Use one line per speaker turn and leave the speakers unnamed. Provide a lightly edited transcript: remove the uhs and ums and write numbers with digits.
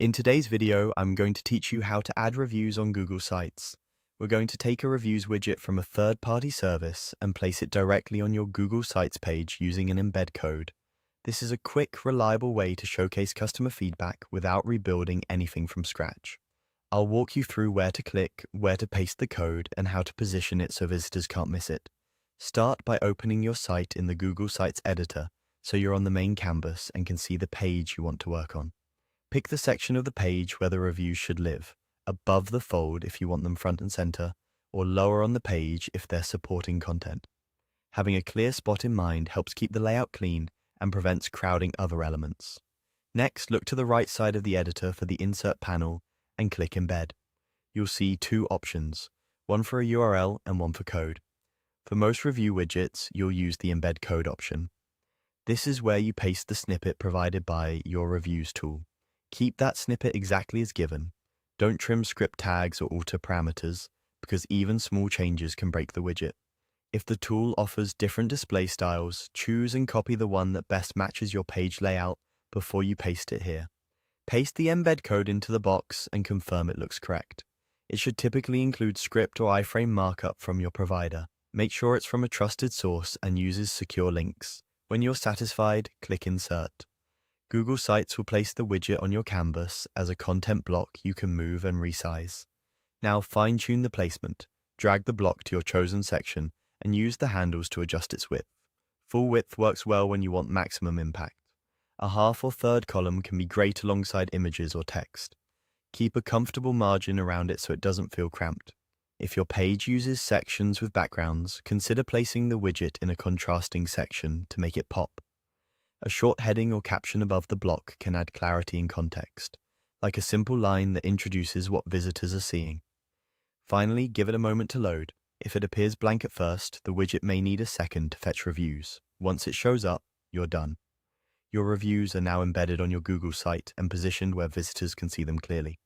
In today's video, I'm going to teach you how to add reviews on Google Sites. We're going to take a reviews widget from a third-party service and place it directly on your Google Sites page using an embed code. This is a quick, reliable way to showcase customer feedback without rebuilding anything from scratch. I'll walk you through where to click, where to paste the code, and how to position it so visitors can't miss it. Start by opening your site in the Google Sites editor so you're on the main canvas and can see the page you want to work on. Pick the section of the page where the reviews should live, above the fold if you want them front and center, or lower on the page if they're supporting content. Having a clear spot in mind helps keep the layout clean and prevents crowding other elements. Next, look to the right side of the editor for the Insert panel and click Embed. You'll see two options, one for a URL and one for code. For most review widgets, you'll use the Embed Code option. This is where you paste the snippet provided by your Reviews tool. Keep that snippet exactly as given. Don't trim script tags or alter parameters, because even small changes can break the widget. If the tool offers different display styles, choose and copy the one that best matches your page layout before you paste it here. Paste the embed code into the box and confirm it looks correct. It should typically include script or iframe markup from your provider. Make sure it's from a trusted source and uses secure links. When you're satisfied, click Insert. Google Sites will place the widget on your canvas as a content block you can move and resize. Now fine-tune the placement. Drag the block to your chosen section and use the handles to adjust its width. Full width works well when you want maximum impact. A half or third column can be great alongside images or text. Keep a comfortable margin around it so it doesn't feel cramped. If your page uses sections with backgrounds, consider placing the widget in a contrasting section to make it pop. A short heading or caption above the block can add clarity and context, like a simple line that introduces what visitors are seeing. Finally, give it a moment to load. If it appears blank at first, the widget may need a second to fetch reviews. Once it shows up, you're done. Your reviews are now embedded on your Google site and positioned where visitors can see them clearly.